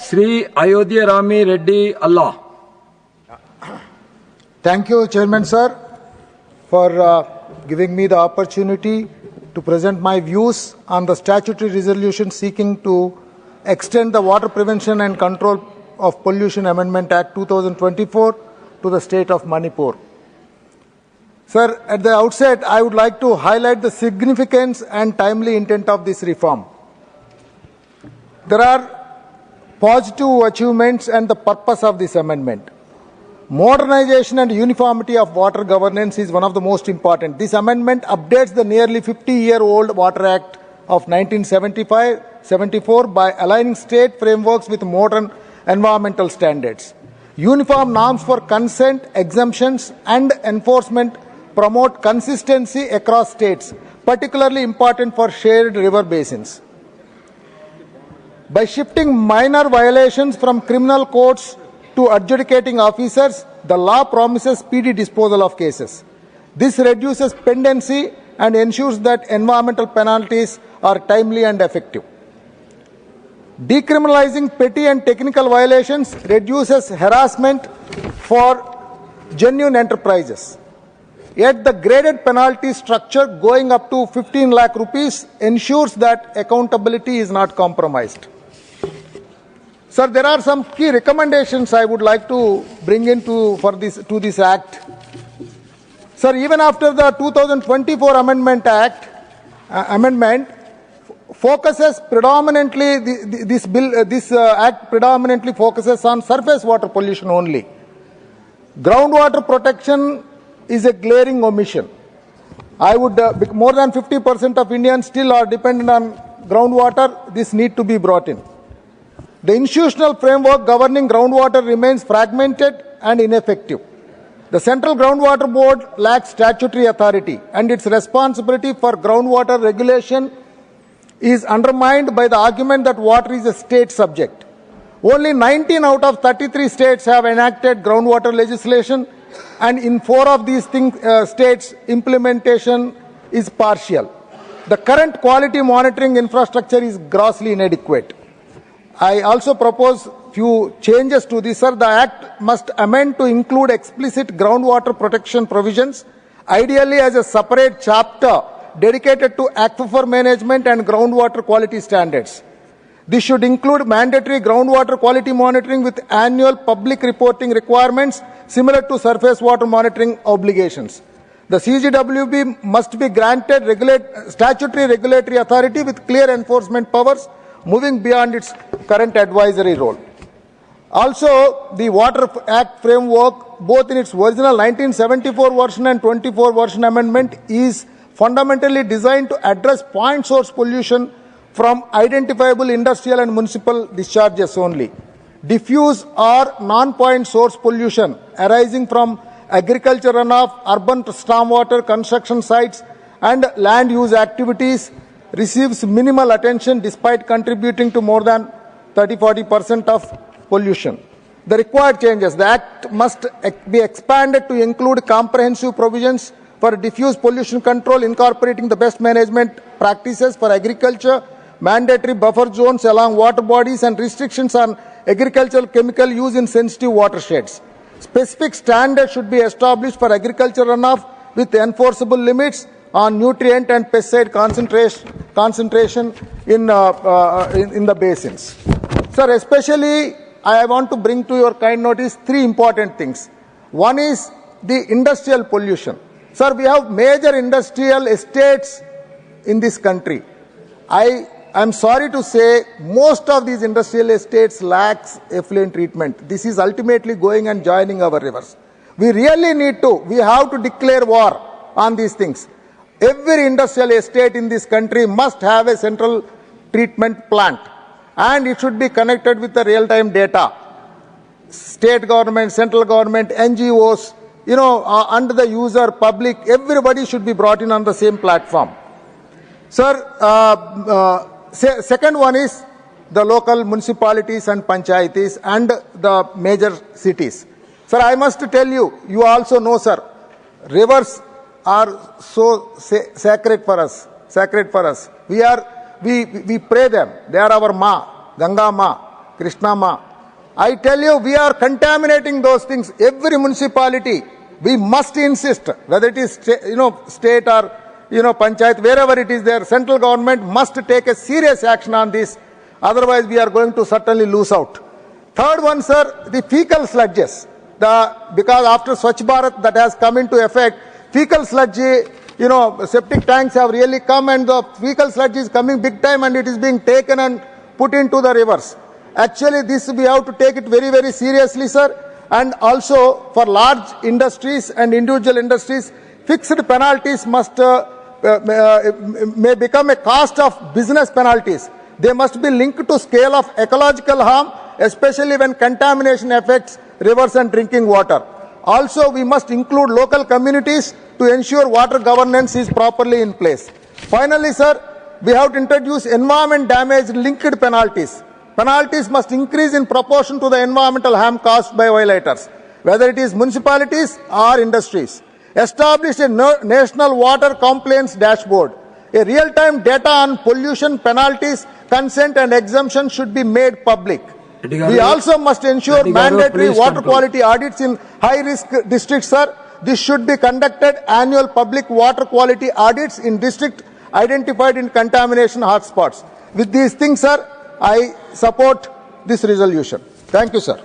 Sri Ayodhya Rami Reddy Allah. Thank you, Chairman Sir, for giving me the opportunity to present my views on the statutory resolution seeking to extend the Water Prevention and Control of Pollution Amendment Act 2024 to the state of Manipur. Sir, at the outset, I would like to highlight the significance and timely intent of this reform. There are positive achievements and the purpose of this amendment. Modernization and uniformity of water governance is one of the most important. This amendment updates the nearly 50-year-old Water Act of 1974 by aligning state frameworks with modern environmental standards. Uniform norms for consent, exemptions, and enforcement promote consistency across states, particularly important for shared river basins. By shifting minor violations from criminal courts to adjudicating officers, the law promises speedy disposal of cases. This reduces pendency and ensures that environmental penalties are timely and effective. Decriminalizing petty and technical violations reduces harassment for genuine enterprises. Yet the graded penalty structure going up to 15 lakh rupees ensures that accountability is not compromised. Sir, there are some key recommendations I would like to bring into this act. Sir, even after the 2024 amendment focuses predominantly this act predominantly focuses on surface water pollution only. Groundwater protection is a glaring omission. More than 50% of Indians still are dependent on groundwater. This need to be brought in. The institutional framework governing groundwater remains fragmented and ineffective. The Central Groundwater Board lacks statutory authority, and its responsibility for groundwater regulation is undermined by the argument that water is a state subject. Only 19 out of 33 states have enacted groundwater legislation, and in 4 of these states, implementation is partial. The current quality monitoring infrastructure is grossly inadequate. I also propose few changes to this, sir. The Act must amend to include explicit groundwater protection provisions, ideally as a separate chapter dedicated to aquifer management and groundwater quality standards. This should include mandatory groundwater quality monitoring with annual public reporting requirements similar to surface water monitoring obligations. The CGWB must be granted statutory regulatory authority with clear enforcement powers, moving beyond its current advisory role. Also, the Water Act framework, both in its original 1974 version and 24 version amendment, is fundamentally designed to address point source pollution from identifiable industrial and municipal discharges only. Diffuse or non-point source pollution arising from agriculture runoff, urban stormwater, construction sites, and land use activities receives minimal attention despite contributing to more than 30-40% of pollution. The required changes: the Act must be expanded to include comprehensive provisions for diffuse pollution control, incorporating the best management practices for agriculture, mandatory buffer zones along water bodies, and restrictions on agricultural chemical use in sensitive watersheds. Specific standards should be established for agriculture runoff with enforceable limits on nutrient and pesticide concentration in the basins. Sir, especially I want to bring to your kind notice 3 important things. One is the industrial pollution. Sir, we have major industrial estates in this country. I am sorry to say most of these industrial estates lacks effluent treatment. This is ultimately going and joining our rivers. We have to declare war on these things. Every industrial estate in this country must have a central treatment plant, and it should be connected with the real-time data. State government, central government, NGOs, under the user, public, everybody should be brought in on the same platform. Sir, second one is the local municipalities and panchayatis and the major cities. Sir, I must tell you, you also know, sir, rivers are so sacred for us. We pray them. They are our Ma, Ganga Ma. Krishnama. I tell you, we are contaminating those things. Every municipality, we must insist, whether it is state or panchayat, wherever it is there, central government must take a serious action on this. Otherwise, we are going to certainly lose out. Third one, sir, the fecal sludges. Because after Swachh Bharat that has come into effect, fecal sludge, septic tanks have really come, and the fecal sludge is coming big time, and it is being taken and put into the rivers. Actually, this we have to take it very, very seriously, sir. And also for large industries and individual industries, fixed penalties may become a cost of business penalties. They must be linked to scale of ecological harm, especially when contamination affects rivers and drinking water. Also, we must include local communities to ensure water governance is properly in place. Finally, sir, we have to introduce environment damage linked penalties. Penalties must increase in proportion to the environmental harm caused by violators, whether it is municipalities or industries. Establish a national water complaints dashboard. A real-time data on pollution, penalties, consent and exemption should be made public. We also must ensure mandatory water quality audits in high-risk districts, sir. This should be conducted annual public water quality audits in districts identified in contamination hotspots. With these things, sir, I support this resolution. Thank you, sir.